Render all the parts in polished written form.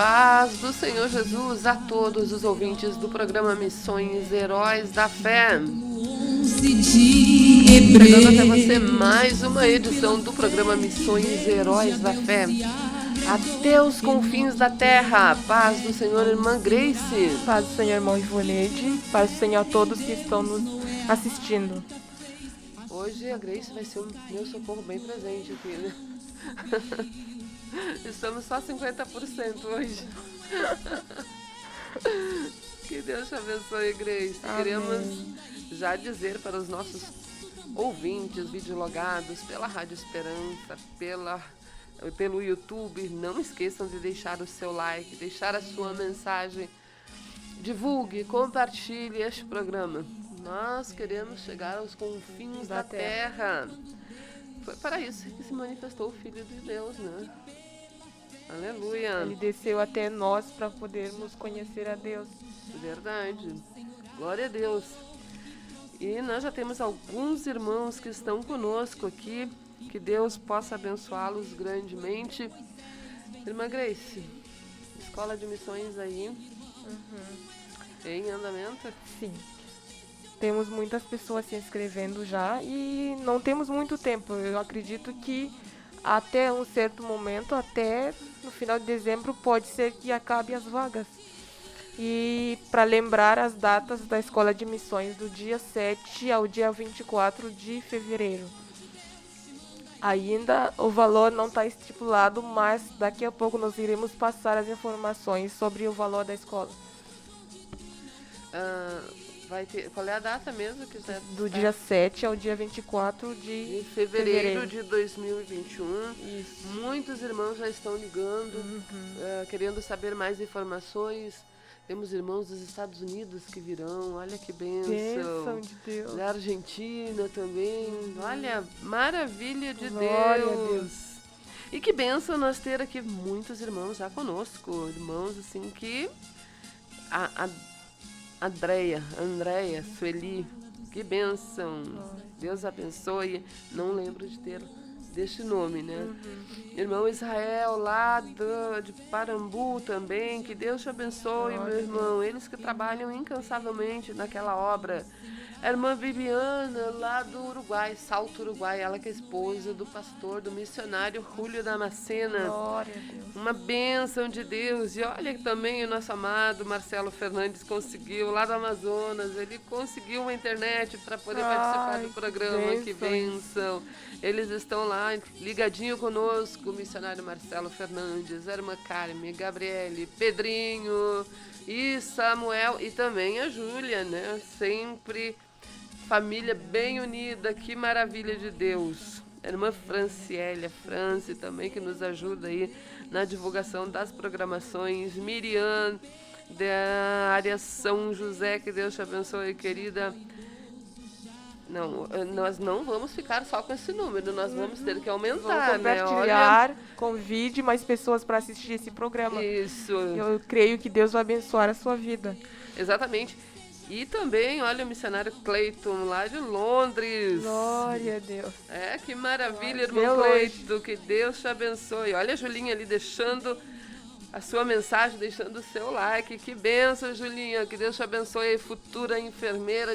paz do Senhor Jesus a todos os ouvintes do programa Missões Heróis da Fé. Chegando até você mais uma edição do programa Missões Heróis da Fé. Até os confins da terra. Paz do Senhor, irmã Grace. Paz do Senhor, irmão Ivoneide. Paz do Senhor a todos que estão nos assistindo. Hoje a Grace vai ser um meu socorro bem presente aqui, né? Estamos só 50% hoje. Que Deus te abençoe, Grace. Amém. Queremos já dizer para os nossos ouvintes, videologados, pela Rádio Esperança, pelo YouTube, não esqueçam de deixar o seu like, deixar a sua mensagem. Divulgue, compartilhe este programa. Nós queremos chegar aos confins da terra. Foi para isso que se manifestou o Filho de Deus, né? Aleluia. Ele desceu até nós para podermos conhecer a Deus. Verdade. Glória a Deus. E nós já temos alguns irmãos que estão conosco aqui. Que Deus possa abençoá-los grandemente. Irmã Grace, escola de missões aí. Em andamento? Sim. Temos muitas pessoas se inscrevendo já e não temos muito tempo. Eu acredito que até um certo momento, até no final de dezembro, pode ser que acabe as vagas. E para lembrar as datas da Escola de Missões, do dia 7 ao dia 24 de fevereiro. Ainda o valor não está estipulado, mas daqui a pouco nós iremos passar as informações sobre o valor da escola. Vai ter, qual é a data mesmo? Do dia 7 ao dia 24 de fevereiro de 2021. Isso. Muitos irmãos já estão ligando, querendo saber mais informações. Temos irmãos dos Estados Unidos que virão, olha que bênção. Bênção de Deus. Da Argentina também, olha, maravilha de Glória Deus. a Deus. E que bênção nós ter aqui muitos irmãos já conosco, irmãos assim que... A Andréia, Sueli, que bênção. Deus abençoe. Não lembro deste nome, né? Irmão Israel, lá de Parambu também, que Deus te abençoe, meu irmão. Eles que trabalham incansavelmente naquela obra. A irmã Viviana, lá do Uruguai, Salto Uruguai, ela que é esposa do pastor, do missionário Júlio Damascena. Glória a Deus. Uma bênção de Deus. E olha que também o nosso amado Marcelo Fernandes conseguiu, lá do Amazonas, ele conseguiu uma internet para poder participar do programa. Que bênção. Eles estão lá ligadinho conosco, o missionário Marcelo Fernandes, a irmã Carme, Gabriele, Pedrinho e Samuel e também a Júlia, né? Sempre família bem unida, que maravilha de Deus. A irmã Franciele, a Franci também, que nos ajuda aí na divulgação das programações. Miriam, da área São José, que Deus te abençoe, querida. Não, nós não vamos ficar só com esse número, nós vamos ter que aumentar, né? Compartilhar, convide mais pessoas para assistir esse programa. Isso. Eu creio que Deus vai abençoar a sua vida. Exatamente. E também, olha, o missionário Cleiton, lá de Londres. Glória a Deus. Que maravilha, irmão Cleiton, que Deus te abençoe. Olha a Julinha ali deixando a sua mensagem, deixando o seu like. Que bênção, Julinha, que Deus te abençoe, futura enfermeira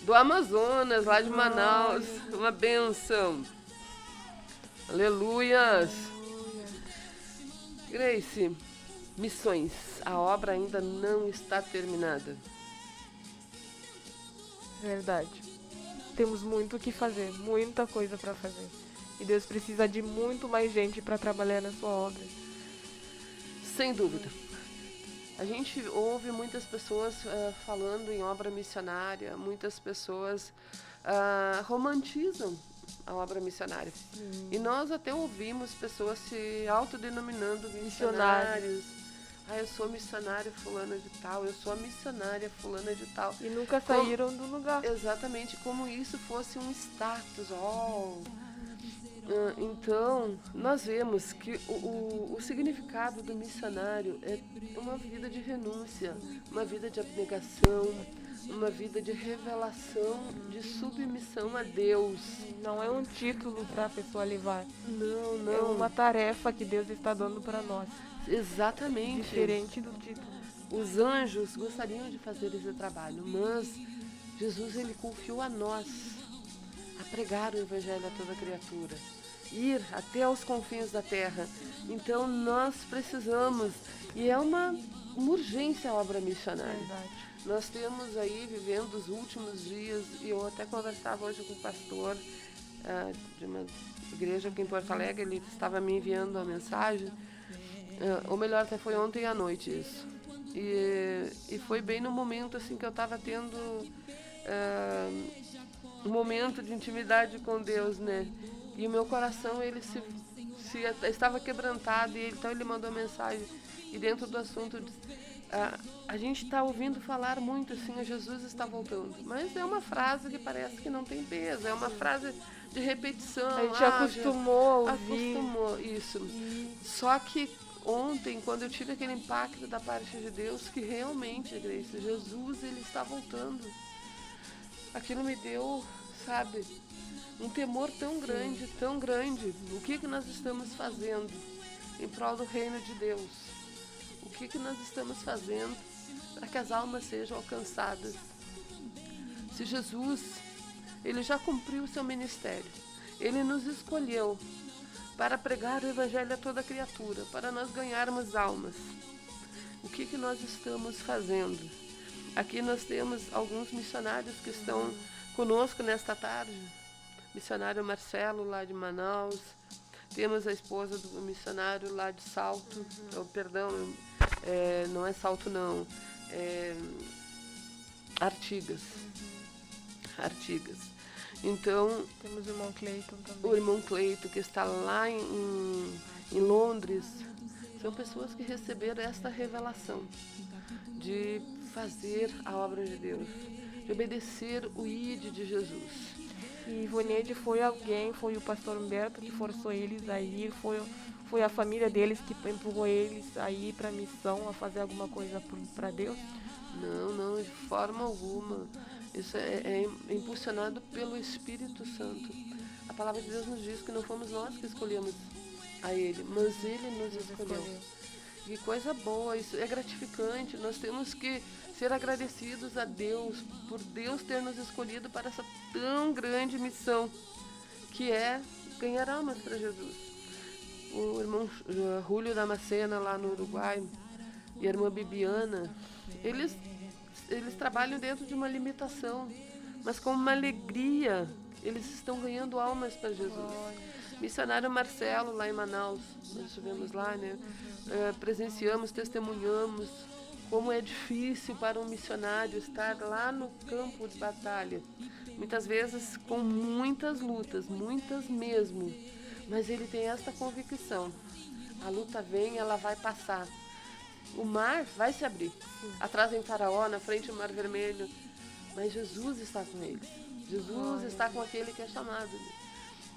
do Amazonas, lá de Manaus. Uma bênção. Aleluias. Grace, missões. A obra ainda não está terminada. Verdade. Temos muito o que fazer, muita coisa para fazer. E Deus precisa de muito mais gente para trabalhar na sua obra. Sem dúvida. A gente ouve muitas pessoas falando em obra missionária, muitas pessoas romantizam a obra missionária. E nós até ouvimos pessoas se autodenominando missionários. Eu sou missionária fulana de tal, eu sou a missionária fulana de tal. E nunca saíram do lugar. Exatamente, como isso fosse um status. Então, nós vemos que o significado do missionário é uma vida de renúncia, uma vida de abnegação, uma vida de revelação, de submissão a Deus. Não é um título para a pessoa levar. Não. É uma tarefa que Deus está dando para nós. Exatamente. Diferente do título. Os anjos gostariam de fazer esse trabalho, mas Jesus, ele confiou a nós a pregar o evangelho a toda criatura, ir até os confins da terra. Então nós precisamos, e é uma urgência a obra missionária. Verdade. Nós temos aí, vivendo os últimos dias, e eu até conversava hoje com o pastor de uma igreja aqui em Porto Alegre, ele estava me enviando uma mensagem, ou melhor, até foi ontem à noite isso. E foi bem no momento assim que eu estava tendo um momento de intimidade com Deus, né? E o meu coração, ele estava quebrantado, e então ele mandou mensagem, e dentro do assunto a gente está ouvindo falar muito assim, Jesus está voltando, mas é uma frase que parece que não tem peso, é uma frase de repetição. A gente acostumou a ouvir. Acostumou, isso. Só que ontem, quando eu tive aquele impacto da parte de Deus, que realmente, Grace, Jesus, ele está voltando, aquilo me deu, sabe, um temor tão grande, tão grande. O que nós estamos fazendo em prol do reino de Deus? O que nós estamos fazendo para que as almas sejam alcançadas? Se Jesus, ele já cumpriu o seu ministério, ele nos escolheu para pregar o evangelho a toda criatura, para nós ganharmos almas. O que nós estamos fazendo? Aqui nós temos alguns missionários que estão conosco nesta tarde. Missionário Marcelo, lá de Manaus. Temos a esposa do missionário lá de Salto. Não é Salto não. Artigas. Artigas. Então, temos o irmão Cleiton também. O irmão Cleiton, que está lá em Londres. São pessoas que receberam esta revelação de fazer a obra de Deus, de obedecer o ID de Jesus. E Ivonede foi o pastor Humberto que forçou eles a ir, foi a família deles que empurrou eles a ir para a missão, a fazer alguma coisa para Deus? Não, de forma alguma. Isso é impulsionado pelo Espírito Santo. A palavra de Deus nos diz que não fomos nós que escolhemos a Ele, mas Ele nos escolheu. Que coisa boa, isso é gratificante. Nós temos que ser agradecidos a Deus por Deus ter nos escolhido para essa tão grande missão, que é ganhar almas para Jesus. O irmão Júlio Damascena, lá no Uruguai, e a irmã Bibiana, eles trabalham dentro de uma limitação, mas com uma alegria, eles estão ganhando almas para Jesus. Missionário Marcelo, lá em Manaus, nós estivemos lá, né? Presenciamos, testemunhamos como é difícil para um missionário estar lá no campo de batalha, muitas vezes com muitas lutas, muitas mesmo, mas ele tem esta convicção: a luta vem, ela vai passar, o mar vai se abrir, atrás em Faraó, na frente o Mar Vermelho, mas Jesus está com eles, Jesus está com aquele que é chamado.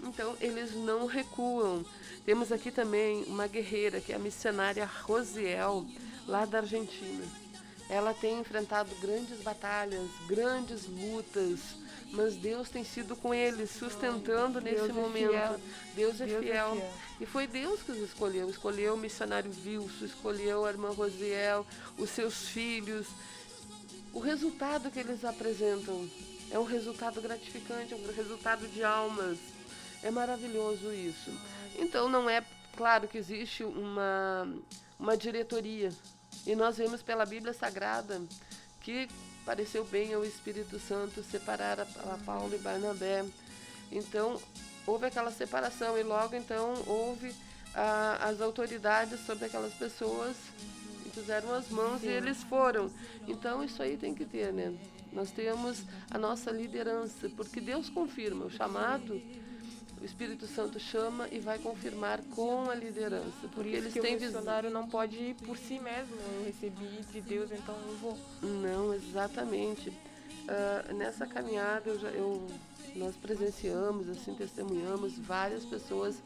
Então, eles não recuam. Temos aqui também uma guerreira, que é a missionária Rosiel, lá da Argentina. Ela tem enfrentado grandes batalhas, grandes lutas, mas Deus tem sido com eles, sustentando nesse momento. Deus é fiel. E foi Deus que os escolheu. Escolheu o missionário Wilson, escolheu a irmã Rosiel, os seus filhos. O resultado que eles apresentam é um resultado gratificante, é um resultado de almas. É maravilhoso isso. Então, não é claro que existe uma diretoria. E nós vemos pela Bíblia Sagrada que pareceu bem ao Espírito Santo separar a Paulo e Barnabé. Então, houve aquela separação e logo então houve as autoridades sobre aquelas pessoas e puseram as mãos e eles foram. Então, isso aí tem que ter, né? Nós temos a nossa liderança, porque Deus confirma o chamado. O Espírito Santo chama e vai confirmar com a liderança. Por isso eles que têm o missionário não pode ir por si mesmo. Eu recebi de Deus, então eu vou. Não, exatamente. Nessa caminhada nós presenciamos, assim, testemunhamos várias pessoas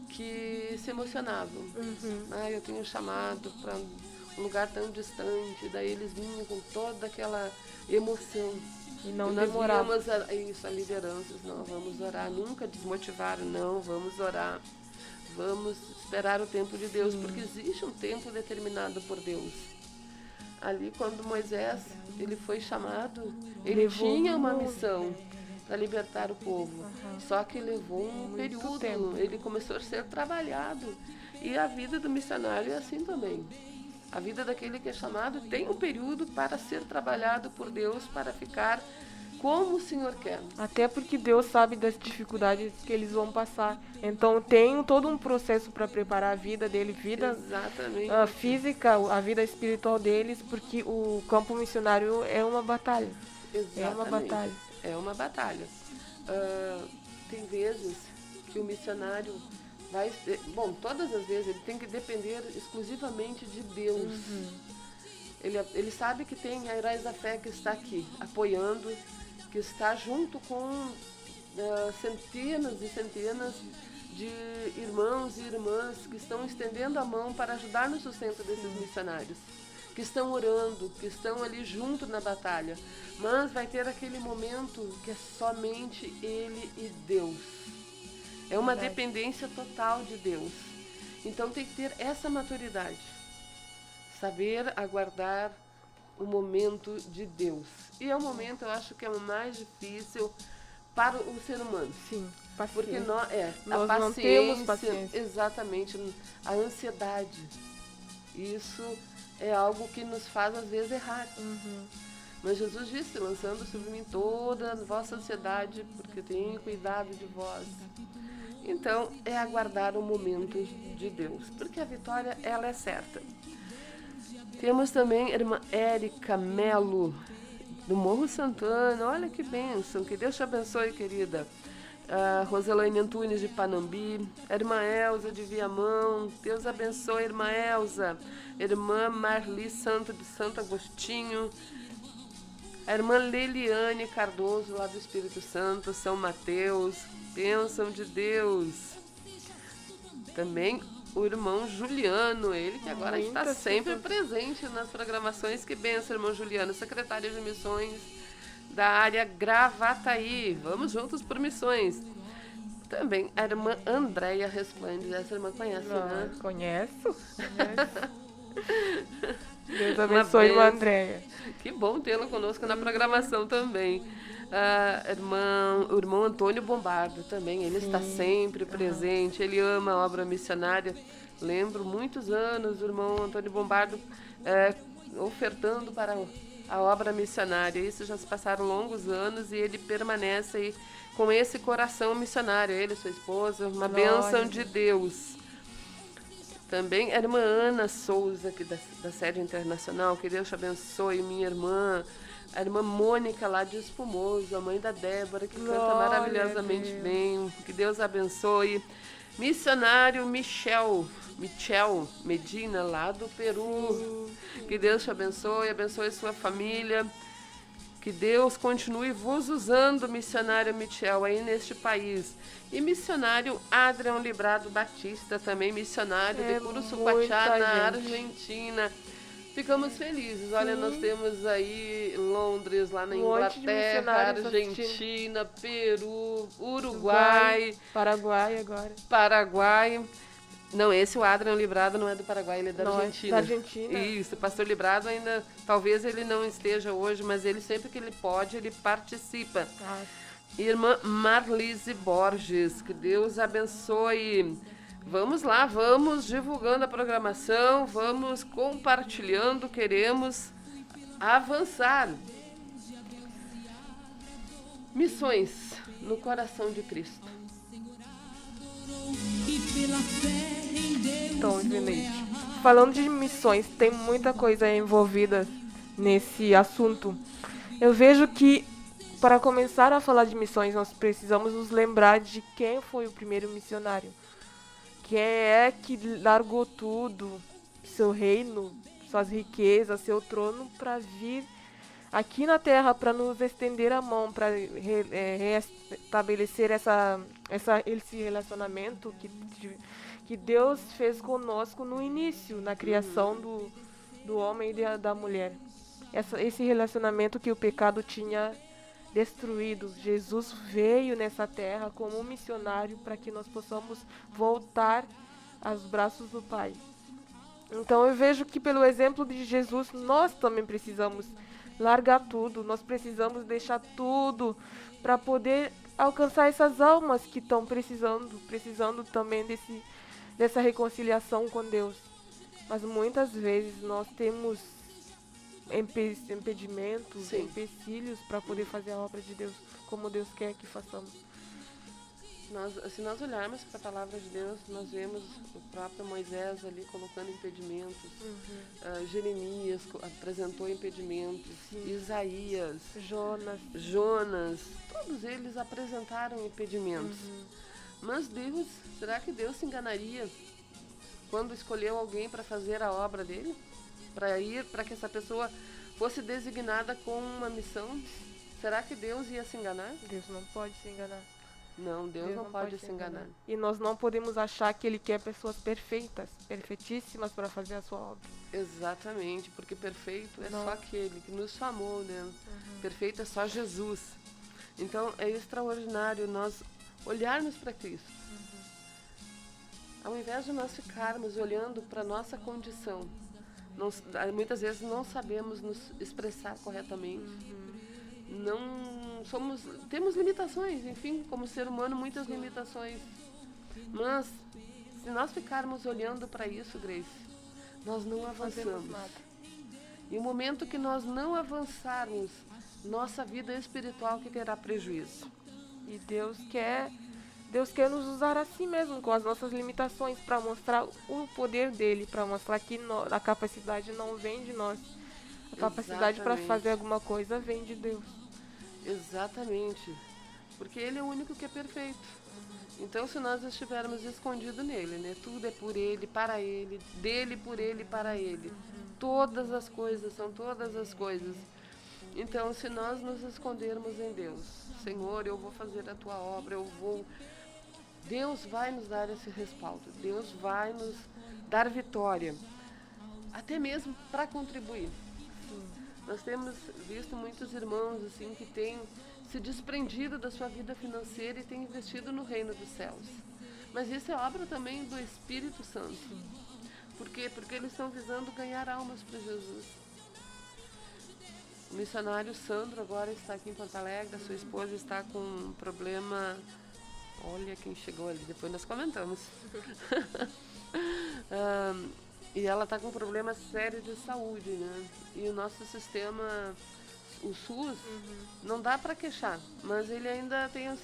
que se emocionavam. Eu tenho chamado para um lugar tão distante. Daí eles vinham com toda aquela emoção. E não demoramos a lideranças, não, vamos orar, nunca desmotivaram, não, vamos orar, Vamos esperar o tempo de Deus, porque existe um tempo determinado por Deus. Ali, quando Moisés ele foi chamado, ele tinha uma missão para libertar o povo. Só que levou um período, ele começou a ser trabalhado. E a vida do missionário é assim também. A vida daquele que é chamado tem um período para ser trabalhado por Deus, para ficar como o Senhor quer. Até porque Deus sabe das dificuldades que eles vão passar. Então tem todo um processo para preparar a vida dele, vida física, a vida espiritual deles, porque o campo missionário é uma batalha. Exatamente. É uma batalha. É uma batalha. Tem vezes que o missionário vai... Bom, todas as vezes ele tem que depender exclusivamente de Deus. Ele sabe que tem a Heróis da Fé que está aqui, apoiando, que está junto com centenas e centenas de irmãos e irmãs que estão estendendo a mão para ajudar no sustento desses missionários, que estão orando, que estão ali junto na batalha. Mas vai ter aquele momento que é somente ele e Deus. É uma dependência total de Deus. Então tem que ter essa maturidade. Saber aguardar o momento de Deus. E é o momento, eu acho que é o mais difícil para o ser humano. Sim, paciência. Porque nós não paciência, temos paciência. Exatamente, a ansiedade. Isso é algo que nos faz, às vezes, errar. Mas Jesus disse, lançando sobre mim toda a vossa ansiedade, porque tenho cuidado de vós. Então, é aguardar o momento de Deus, porque a vitória, ela é certa. Temos também a irmã Érica Melo, do Morro Santana. Olha que bênção, que Deus te abençoe, querida. Roselaine Antunes, de Panambi. A irmã Elza, de Viamão. Deus abençoe, irmã Elza. Irmã Marli Santo, de Santo Agostinho. A irmã Leliane Cardoso, lá do Espírito Santo, São Mateus. Bênção de Deus. Também o irmão Juliano, ele que agora está sempre presente nas programações. Que benção, irmão Juliano, secretário de missões da área Gravataí. Vamos juntos por missões. Também a irmã Andréia Resplandes. Essa irmã conhece, né? Conheço. Deus abençoe, irmã Andréia. Que bom tê-la conosco na programação também. O irmão Antônio Bombardo também, ele está sempre presente, ele ama a obra missionária. Lembro muitos anos o irmão Antônio Bombardo ofertando para a obra missionária. Isso já se passaram longos anos e ele permanece aí com esse coração missionário, ele e sua esposa, uma bênção de Deus. Também a irmã Ana Souza, aqui da sede internacional, que Deus te abençoe, minha irmã. A irmã Mônica, lá de Espumoso, a mãe da Débora, que canta maravilhosamente bem. Que Deus abençoe. Missionário Michel Medina, lá do Peru. Que Deus te abençoe sua família. Que Deus continue vos usando, missionário Michel, aí neste país. E missionário Adriano Librado Batista, também missionário de Curuçuquatiá, na Argentina. Ficamos felizes. Olha, nós temos aí Londres, lá na Inglaterra, Argentina, Peru, Uruguai. Paraguai agora. Paraguai. Não, esse o Adriano Librado não é do Paraguai, ele é da Argentina. Da Argentina. Isso, o pastor Librado ainda, talvez ele não esteja hoje, mas ele sempre que ele pode, ele participa. Irmã Marlise Borges, que Deus abençoe. Vamos lá, vamos divulgando a programação, vamos compartilhando, queremos avançar. Missões no coração de Cristo. Então, Vinícius, falando de missões, tem muita coisa envolvida nesse assunto. Eu vejo que, para começar a falar de missões, nós precisamos nos lembrar de quem foi o primeiro missionário. Quem é que largou tudo, seu reino, suas riquezas, seu trono, para vir aqui na Terra, para nos estender a mão, para restabelecer esse relacionamento que Deus fez conosco no início, na criação do homem e da mulher. Esse relacionamento que o pecado tinha destruído. Jesus veio nessa terra como um missionário para que nós possamos voltar aos braços do Pai. Então eu vejo que pelo exemplo de Jesus, nós também precisamos largar tudo, nós precisamos deixar tudo para poder alcançar essas almas que estão precisando também dessa reconciliação com Deus. Mas muitas vezes nós temos impedimentos, Sim. empecilhos para poder fazer a obra de Deus como Deus quer que façamos. Se nós olharmos para a palavra de Deus, nós vemos o próprio Moisés ali colocando impedimentos. Jeremias apresentou impedimentos. Sim. Isaías, Jonas, todos eles apresentaram impedimentos. Mas Deus, será que Deus se enganaria quando escolheu alguém para fazer a obra dele? Para que essa pessoa fosse designada com uma missão? Será que Deus ia se enganar? Deus não pode se enganar. Não, Deus não pode se enganar. E nós não podemos achar que Ele quer pessoas perfeitas, perfeitíssimas para fazer a sua obra. Exatamente, porque perfeito é só aquele que nos chamou, né? Perfeito é só Jesus. Então é extraordinário nós olharmos para Cristo. Ao invés de nós ficarmos olhando para a nossa condição, muitas vezes não sabemos nos expressar corretamente. Temos limitações, enfim, como ser humano, muitas limitações. Mas se nós ficarmos olhando para isso, Grace, nós não avançamos. E o momento que nós não avançarmos, nossa vida espiritual que terá prejuízo. E Deus quer nos usar assim mesmo, com as nossas limitações, para mostrar o poder dele, para mostrar que a capacidade não vem de nós. A capacidade para fazer alguma coisa vem de Deus. Exatamente. Porque Ele é o único que é perfeito. Então, se nós estivermos escondidos nele, né? Tudo é por Ele, para Ele, dele, por Ele, para Ele. Todas as coisas, são todas as coisas. Então, se nós nos escondermos em Deus, Senhor, eu vou fazer a Tua obra, Deus vai nos dar esse respaldo. Deus vai nos dar vitória. Até mesmo para contribuir. Nós temos visto muitos irmãos assim que têm se desprendido da sua vida financeira e têm investido no reino dos céus. Mas isso é obra também do Espírito Santo. Por quê? Porque eles estão visando ganhar almas para Jesus. O missionário Sandro agora está aqui em Porto Alegre, a sua esposa está com um problema. Olha quem chegou ali, depois nós comentamos. E ela está com um problema sério de saúde, né? E o nosso sistema, o SUS, não dá para queixar, mas ele ainda tem os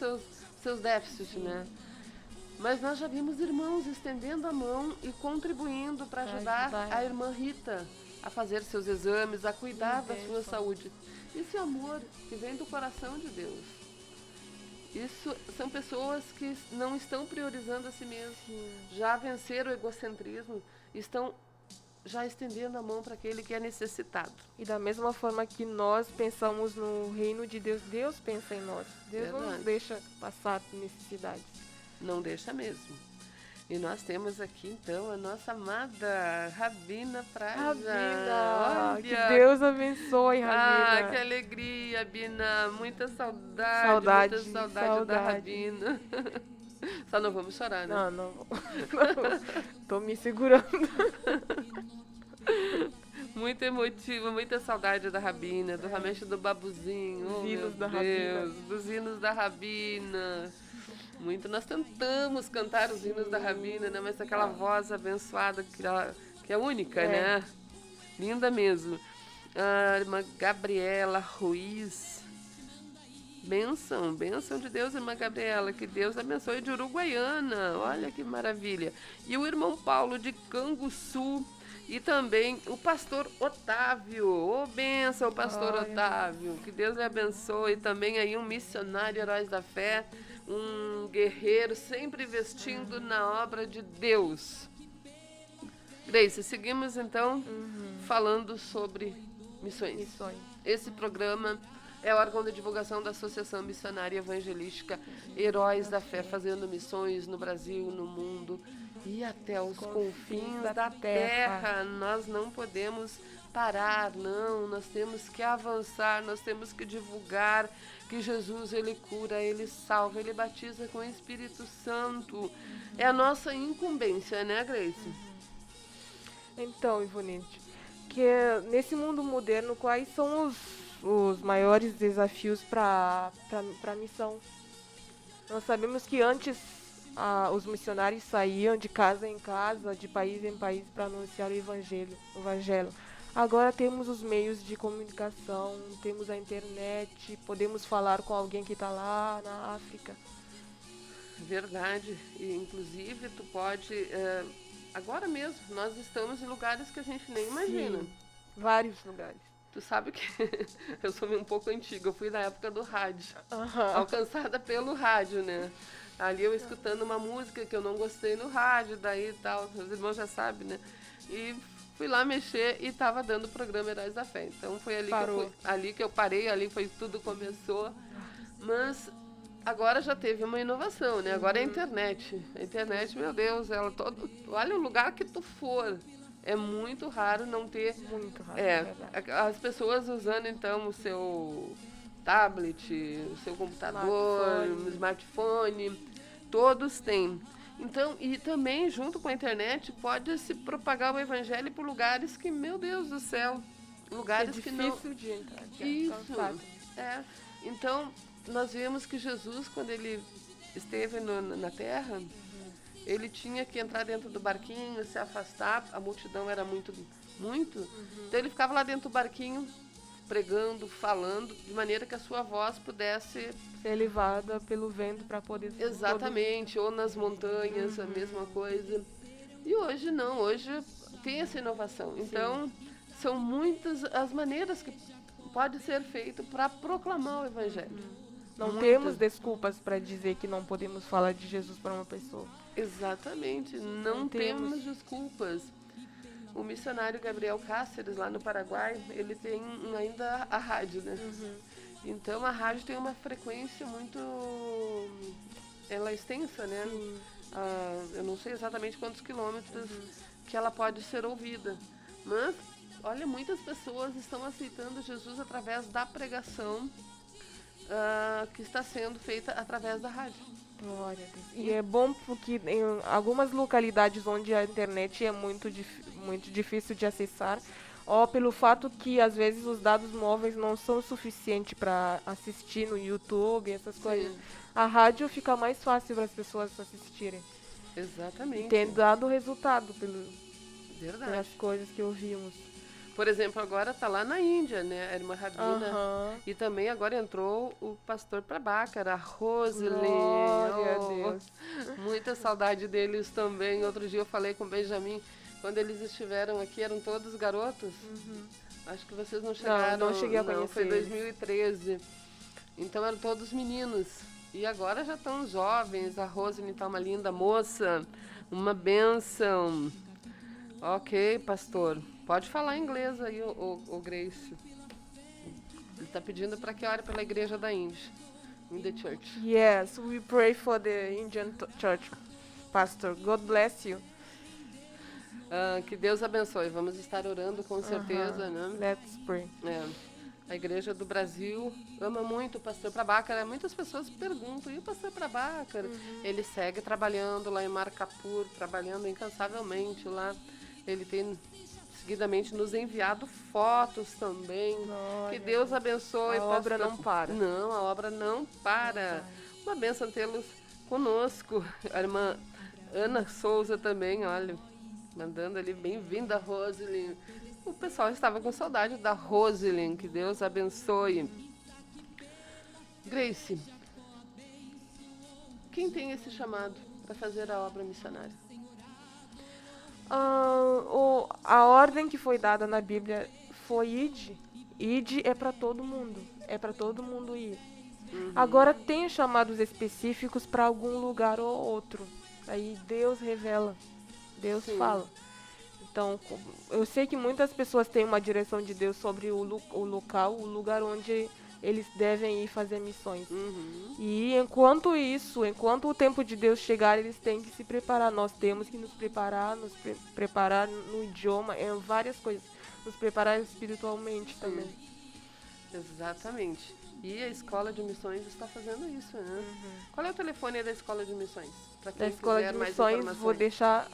seus déficits, né? Mas nós já vimos irmãos estendendo a mão e contribuindo para ajudar a irmã Rita a fazer seus exames, a cuidar da sua saúde. Isso é amor que vem do coração de Deus. Isso são pessoas que não estão priorizando a si mesmas, já venceram o egocentrismo, estão já estendendo a mão para aquele que é necessitado. E da mesma forma que nós pensamos no reino de Deus, Deus pensa em nós. Deus não nos deixa passar necessidades. Não deixa mesmo. E nós temos aqui, então, a nossa amada Rabina Praja. Rabina! Olha. Que Deus abençoe, Rabina. Ah, que alegria, Bina. Muita saudade, muita saudade da Rabina. Só não vamos chorar, né? Não. Tô me segurando. Muito emotiva, muita saudade da Rabina, do Ramesh do Babuzinho. Os hinos da Rabina. Dos hinos da Rabina. Muito, nós tentamos cantar os hinos da Rabina, né? Mas aquela voz abençoada que é única, né? Linda mesmo. A irmã Gabriela Ruiz. Bênção de Deus, irmã Gabriela. Que Deus abençoe, de Uruguaiana. Olha que maravilha. E o irmão Paulo de Canguçu. E também o pastor Otávio. Ô, bênção, pastor Otávio. Que Deus lhe abençoe. E também aí um missionário, Heróis da Fé. Um guerreiro sempre investindo na obra de Deus. Grace, seguimos então falando sobre missões. Esse programa é órgão de divulgação da Associação Missionária Evangelística Heróis da Fé, fazendo missões no Brasil, no mundo e até os confins da terra. Nós não podemos parar, não, nós temos que avançar, nós temos que divulgar que Jesus, ele cura, ele salva, ele batiza com o Espírito Santo. É a nossa incumbência, né, Grace? Então, Ivonete, que nesse mundo moderno, quais são os maiores desafios para a missão? Nós sabemos que antes os missionários saíam de casa em casa, de país em país para anunciar o evangelho. Agora temos os meios de comunicação, temos a internet, podemos falar com alguém que está lá na África. Verdade. E, inclusive, tu pode... agora mesmo, nós estamos em lugares que a gente nem imagina. Sim, vários lugares. Tu sabe que eu sou um pouco antiga, eu fui na época do rádio. Alcançada pelo rádio, né? Ali eu escutando uma música que eu não gostei no rádio, daí e tal, os irmãos já sabem, né? E fui lá mexer e tava dando o programa Heróis da Fé. Então foi ali que eu parei, ali foi tudo começou. Mas agora já teve uma inovação, né? Agora é a internet. A internet, meu Deus, olha o lugar que tu for. É muito raro não ter... Muito raro, as pessoas usando, então, o seu tablet, o seu computador, o smartphone, todos têm. Então, e também, junto com a internet, pode se propagar o evangelho por lugares que, meu Deus do céu, lugares que não... É difícil de entrar. Isso, Então, nós vemos que Jesus, quando ele esteve na Terra... Ele tinha que entrar dentro do barquinho, se afastar, a multidão era muito. Então ele ficava lá dentro do barquinho, pregando, falando, de maneira que a sua voz pudesse... ser levada pelo vento para poder... Exatamente, ou nas montanhas, a mesma coisa. E hoje não, hoje tem essa inovação. Então, são muitas as maneiras que pode ser feito para proclamar o Evangelho. Não temos desculpas para dizer que não podemos falar de Jesus para uma pessoa. Exatamente, não temos desculpas. O missionário Gabriel Cáceres, lá no Paraguai, ele tem ainda a rádio, né? Então a rádio tem uma frequência muito... Ela é extensa, né? Eu não sei exatamente quantos quilômetros que ela pode ser ouvida. Mas, olha, muitas pessoas estão aceitando Jesus através da pregação que está sendo feita através da rádio. Glória a Deus. E é bom porque em algumas localidades onde a internet é muito difícil de acessar, ou pelo fato que às vezes os dados móveis não são suficientes para assistir no YouTube, essas coisas, a rádio fica mais fácil para as pessoas assistirem. Exatamente. E tem dado resultado pelas coisas que ouvimos. Por exemplo, agora está lá na Índia, né? A irmã Rabina. E também agora entrou o pastor Prabhakara, a Rosely. Glória a Deus. Muita saudade deles também. Outro dia eu falei com o Benjamin, quando eles estiveram aqui, eram todos garotos. Acho que vocês não chegaram. Não cheguei a conhecer. Foi 2013. Então eram todos meninos. E agora já estão jovens. A Rosely está uma linda moça. Uma bênção. Ok, pastor. Pode falar inglês aí, o Grace. Ele está pedindo para que ore pela igreja da Índia. In the church. Yes, we pray for the Indian church, Pastor. God bless you. Que Deus abençoe. Vamos estar orando com certeza, né? Let's pray. A igreja do Brasil ama muito o pastor Prabhakara. Muitas pessoas perguntam, e o pastor Prabhakara? Ele segue trabalhando lá em Marcapur, trabalhando incansavelmente lá. Ele tem seguidamente nos enviado fotos também. Que Deus abençoe. A obra não para. Não, a obra não para. Uma bênção tê-los conosco. A irmã Ana Souza também, olha, mandando ali, bem-vinda, Rosely. O pessoal estava com saudade da Rosely. Que Deus abençoe. Grace, quem tem esse chamado para fazer a obra missionária? A ordem que foi dada na Bíblia foi ide. Ide é para todo mundo. É para todo mundo ir. Agora tem chamados específicos para algum lugar ou outro. Aí Deus revela. Deus fala. Então, eu sei que muitas pessoas têm uma direção de Deus sobre o local, o lugar onde eles devem ir fazer missões. E enquanto o tempo de Deus chegar, eles têm que se preparar. Nós temos que nos preparar no idioma, em várias coisas. nos preparar espiritualmente também. Exatamente. E a Escola de Missões está fazendo isso, né? Qual é o telefone da Escola de Missões? Para quem Da Escola quiser de mais Missões, informações. vou deixar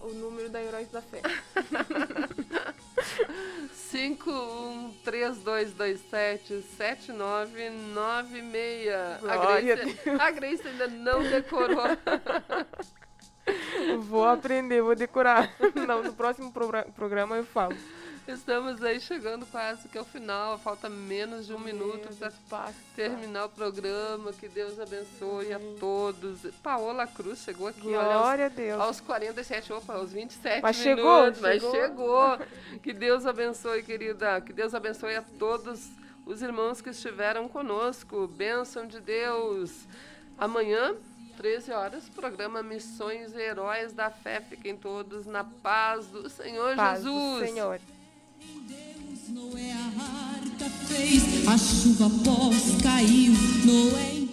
o número da Heróis da Fé. 5132277996. Glória A Grace ainda não decorou. Vou aprender, vou decorar. Não, no próximo programa eu falo. Estamos aí chegando quase que ao final. Falta menos de um minuto para terminar o programa. Que Deus abençoe a todos. Paola Cruz chegou aqui. Glória a Deus. Aos 47, aos 27 mas minutos. Mas chegou. Que Deus abençoe, querida. Que Deus abençoe a todos os irmãos que estiveram conosco. Bênção de Deus. Amanhã, 13 horas, programa Missões e Heróis da Fé. Fiquem todos na paz do Senhor Jesus. Do Senhor. Noé a arca fez, a chuva após caiu, Noé